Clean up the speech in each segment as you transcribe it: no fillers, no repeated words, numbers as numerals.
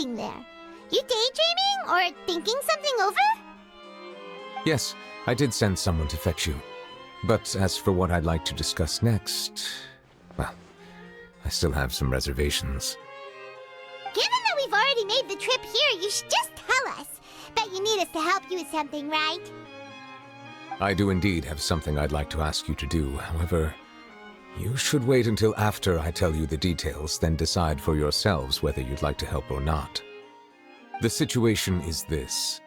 sitting there? You daydreaming or thinking something over? Yes, I did send someone to fetch you. But as for what I'd like to discuss next, well, I still have some reservations. Given that we've already made the trip here, you should just tell us. Bet you need us to help you with something, right? I do indeed have something I'd like to ask you to do. However, you should wait until after I tell you the details, then decide for yourselves whether you'd like to help or not. The situation is this.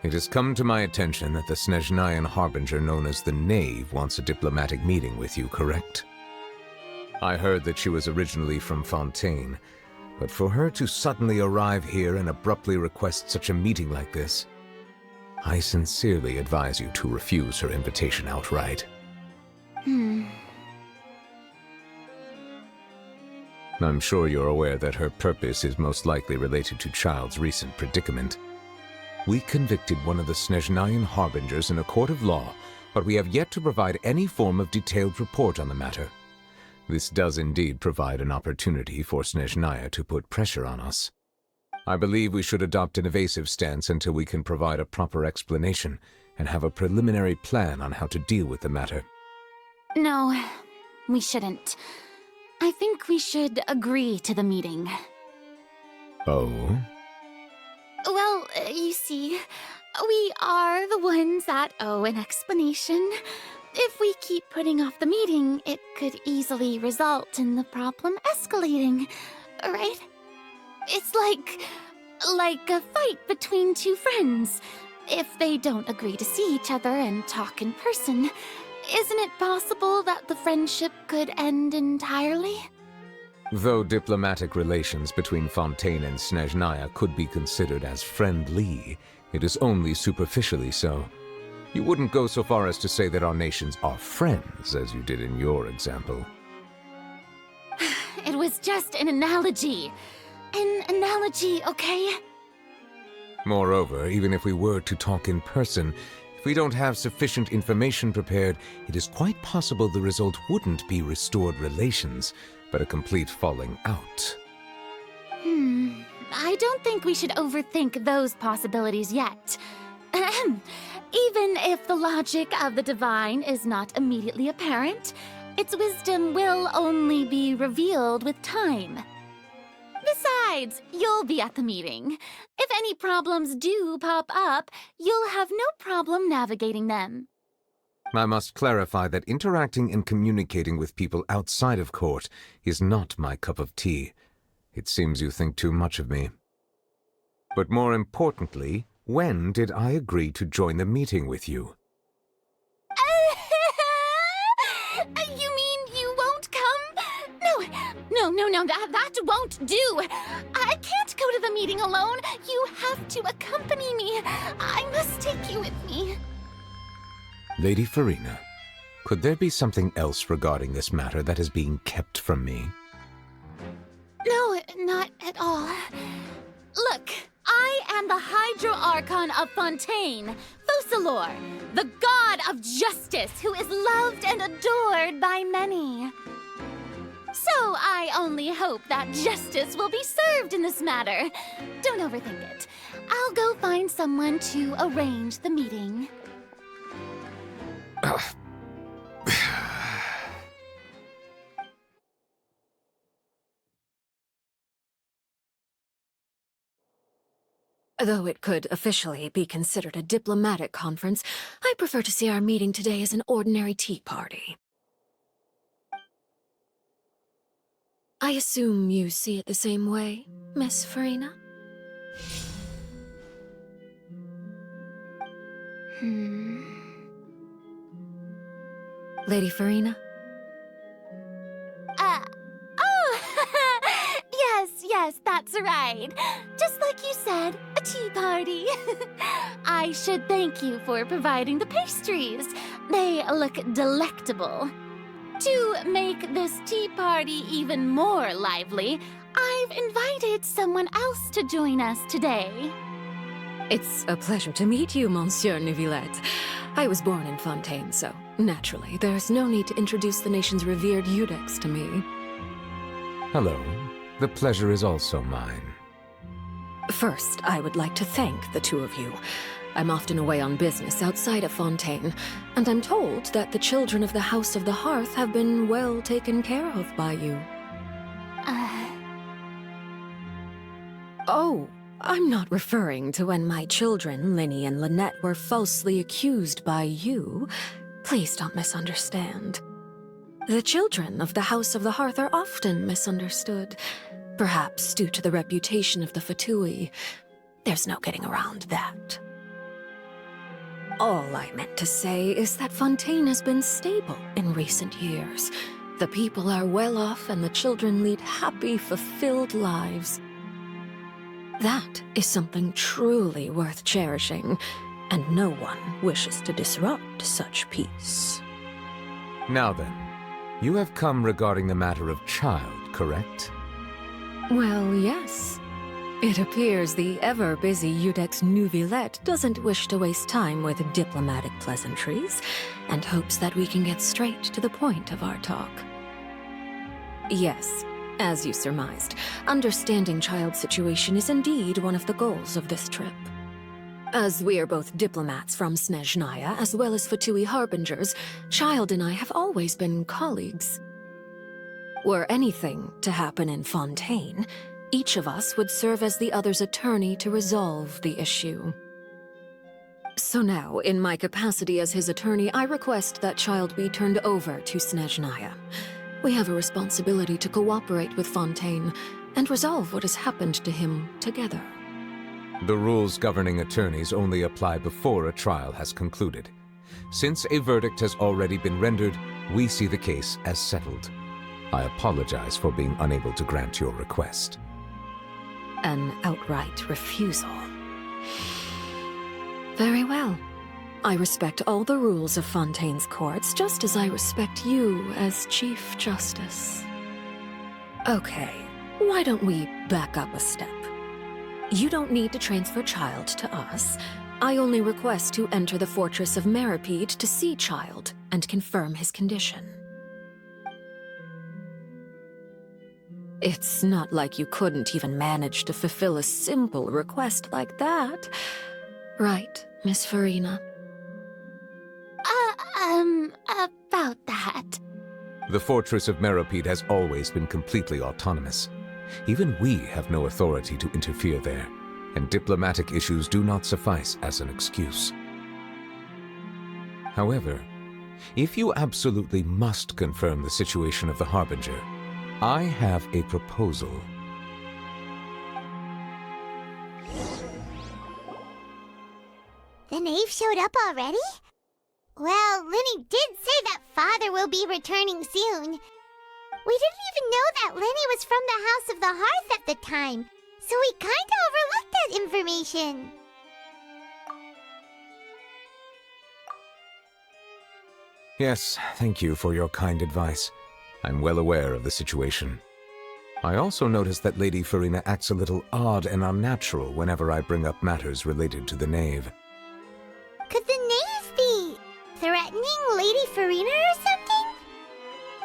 It has come to my attention that the Snezhnayan harbinger known as the Knave wants a diplomatic meeting with you, correct? I heard that she was originally from Fontaine, but for her to suddenly arrive here and abruptly request such a meeting like this, I sincerely advise you to refuse her invitation outright. I'm sure you're aware that her purpose is most likely related to Child's recent predicament. We convicted one of the Snezhnayan harbingers in a court of law, but we have yet to provide any form of detailed report on the matter. This does indeed provide an opportunity for Snezhnaya to put pressure on us. I believe we should adopt an evasive stance until we can provide a proper explanation and have a preliminary plan on how to deal with the matter. No, we shouldn't. I think we should agree to the meeting. Oh? Well, you see, we are the ones that owe an explanation. If we keep putting off the meeting, it could easily result in the problem escalating, right? It's like a fight between two friends. If they don't agree to see each other and talk in person, isn't it possible that the friendship could end entirely? Though diplomatic relations between Fontaine and Snezhnaya could be considered as friendly, it is only superficially so. You wouldn't go so far as to say that our nations are friends, as you did in your example. It was just an analogy. An analogy, okay? Moreover, even if we were to talk in person, if we don't have sufficient information prepared, it is quite possible the result wouldn't be restored relations, but a complete falling out. I don't think we should overthink those possibilities yet. Ahem. Even if the logic of the divine is not immediately apparent, its wisdom will only be revealed with time. Besides, you'll be at the meeting. If any problems do pop up, you'll have no problem navigating them. I must clarify that interacting and communicating with people outside of court is not my cup of tea. It seems you think too much of me. But more importantly, when did I agree to join the meeting with you? You mean you won't come? No, that won't do. I can't go to the meeting alone. You have to accompany me. I must take you with me. Lady Farina, could there be something else regarding this matter that is being kept from me? No, not at all. Look, I am the Hydro-Archon of Fontaine, Focalor, the god of justice who is loved and adored by many. So I only hope that justice will be served in this matter. Don't overthink it. I'll go find someone to arrange the meeting. Though it could officially be considered a diplomatic conference, I prefer to see our meeting today as an ordinary tea party. I assume you see it the same way, Miss Farina? Lady Farina? Yes, that's right. Just like you said, a tea party. I should thank you for providing the pastries. They look delectable. To make this tea party even more lively, I've invited someone else to join us today. It's a pleasure to meet you, Monsieur Neuvillette. I was born in Fontaine, so naturally, there's no need to introduce the nation's revered Eudex to me. Hello. The pleasure is also mine. First, I would like to thank the two of you. I'm often away on business outside of Fontaine, and I'm told that the children of the House of the Hearth have been well taken care of by you. Oh, I'm not referring to when my children, Linny and Lynette, were falsely accused by you. Please don't misunderstand. The children of the House of the Hearth are often misunderstood, perhaps due to the reputation of the Fatui. There's no getting around that. All I meant to say is that Fontaine has been stable in recent years. The people are well off and the children lead happy, fulfilled lives. That is something truly worth cherishing, and no one wishes to disrupt such peace. Now then, you have come regarding the matter of child, correct? Well, yes. It appears the ever-busy Udex Neuvillette doesn't wish to waste time with diplomatic pleasantries, and hopes that we can get straight to the point of our talk. Yes, as you surmised, understanding child's situation is indeed one of the goals of this trip. As we are both diplomats from Snezhnaya, as well as Fatui harbingers, Child and I have always been colleagues. Were anything to happen in Fontaine, each of us would serve as the other's attorney to resolve the issue. So now, in my capacity as his attorney, I request that Child be turned over to Snezhnaya. We have a responsibility to cooperate with Fontaine and resolve what has happened to him together. The rules governing attorneys only apply before a trial has concluded. Since a verdict has already been rendered, we see the case as settled. I apologize for being unable to grant your request. An outright refusal. Very well. I respect all the rules of Fontaine's courts, just as I respect you as Chief Justice. Okay, why don't we back up a step? You don't need to transfer Child to us. I only request to enter the fortress of Meripede to see Child and confirm his condition. It's not like you couldn't even manage to fulfill a simple request like that. Right, Miss Farina? About that. The fortress of Meripede has always been completely autonomous. Even we have no authority to interfere there, and diplomatic issues do not suffice as an excuse. However, if you absolutely must confirm the situation of the Harbinger, I have a proposal. The knave showed up already? Well, Linny did say that Father will be returning soon. We didn't even know that Linny was from the House of the Hearth at the time, so we kinda overlooked that information. Yes, thank you for your kind advice. I'm well aware of the situation. I also noticed that Lady Farina acts a little odd and unnatural whenever I bring up matters related to the knave. Could the knave be threatening Lady Farina or something?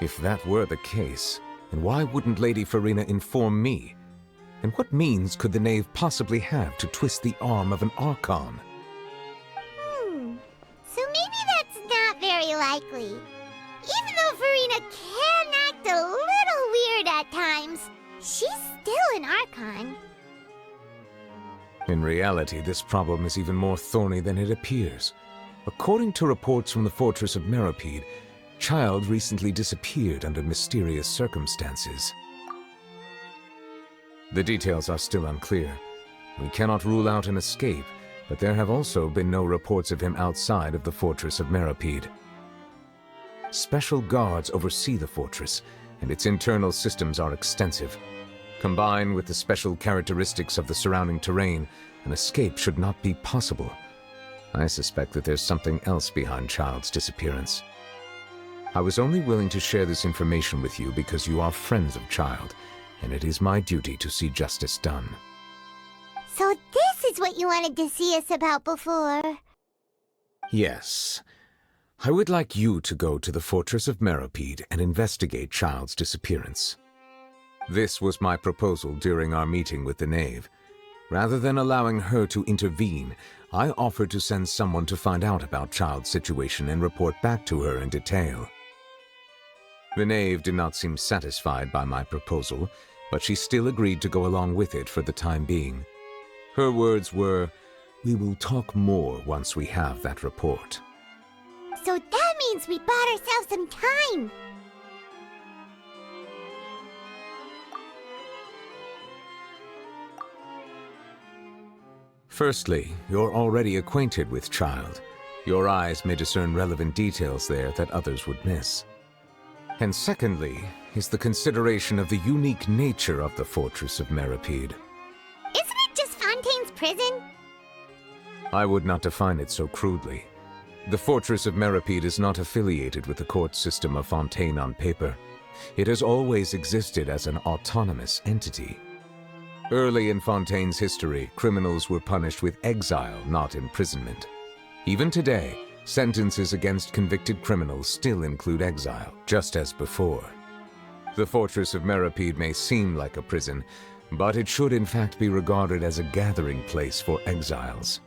If that were the case, then why wouldn't Lady Farina inform me? And what means could the knave possibly have to twist the arm of an Archon? So maybe that's not very likely. Even though Farina can act a little weird at times, she's still an Archon. In reality, this problem is even more thorny than it appears. According to reports from the fortress of Meripede, Child recently disappeared under mysterious circumstances. The details are still unclear. We cannot rule out an escape, but there have also been no reports of him outside of the fortress of Meripede. Special guards oversee the fortress, and its internal systems are extensive. Combined with the special characteristics of the surrounding terrain, an escape should not be possible. I suspect that there's something else behind Child's disappearance. I was only willing to share this information with you because you are friends of Child, and it is my duty to see justice done. So this is what you wanted to see us about before. Yes. I would like you to go to the fortress of Meripede and investigate Child's disappearance. This was my proposal during our meeting with the knave. Rather than allowing her to intervene, I offered to send someone to find out about Child's situation and report back to her in detail. The knave did not seem satisfied by my proposal, but she still agreed to go along with it for the time being. Her words were, "We will talk more once we have that report." So that means we bought ourselves some time. Firstly, you're already acquainted with Child. Your eyes may discern relevant details there that others would miss. And secondly, is the consideration of the unique nature of the Fortress of Meripede. Isn't it just Fontaine's prison? I would not define it so crudely. The Fortress of Meripede is not affiliated with the court system of Fontaine on paper. It has always existed as an autonomous entity. Early in Fontaine's history, criminals were punished with exile, not imprisonment. Even today, sentences against convicted criminals still include exile, just as before. The Fortress of Meripede may seem like a prison, but it should in fact be regarded as a gathering place for exiles.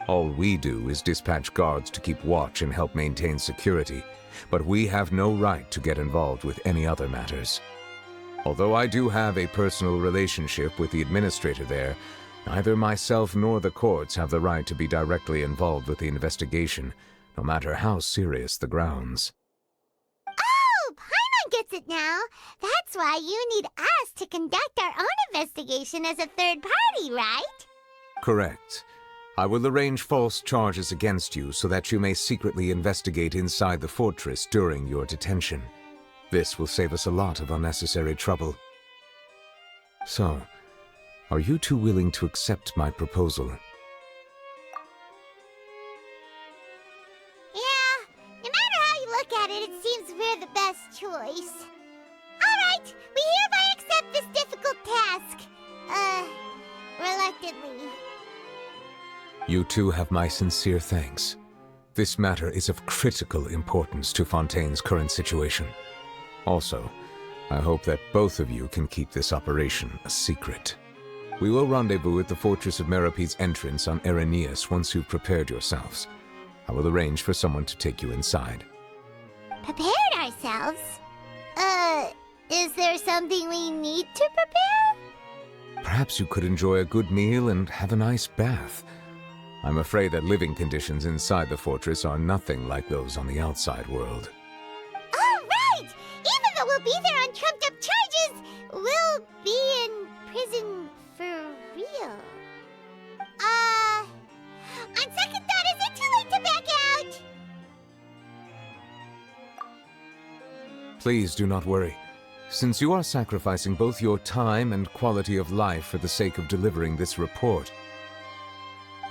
All we do is dispatch guards to keep watch and help maintain security, but we have no right to get involved with any other matters. Although I do have a personal relationship with the administrator there, neither myself nor the courts have the right to be directly involved with the investigation, no matter how serious the grounds. Oh, Paimon gets it now. That's why you need us to conduct our own investigation as a third party, right? Correct. I will arrange false charges against you so that you may secretly investigate inside the fortress during your detention. This will save us a lot of unnecessary trouble. So, are you two willing to accept my proposal? Yeah, no matter how you look at it, it seems we're the best choice. Alright, we hereby accept this difficult task. Reluctantly. You two have my sincere thanks. This matter is of critical importance to Fontaine's current situation. Also, I hope that both of you can keep this operation a secret. We will rendezvous at the Fortress of Meripede's entrance on Erinius once you've prepared yourselves. I will arrange for someone to take you inside. Prepared ourselves? Is there something we need to prepare? Perhaps you could enjoy a good meal and have a nice bath. I'm afraid that living conditions inside the fortress are nothing like those on the outside world. Even though we'll be there on trumped-up charges, we'll be in prison for real. On second thought, is it too late to back out? Please do not worry. Since you are sacrificing both your time and quality of life for the sake of delivering this report,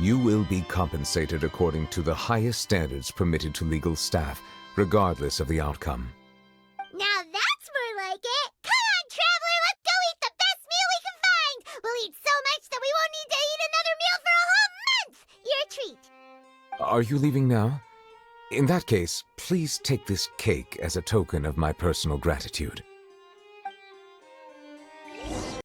you will be compensated according to the highest standards permitted to legal staff, regardless of the outcome. Now that's more like it. Come on, traveler, let's go eat the best meal we can find. We'll eat so much that we won't need to eat another meal for a whole month. Your treat. Are you leaving now? In that case, please take this cake as a token of my personal gratitude.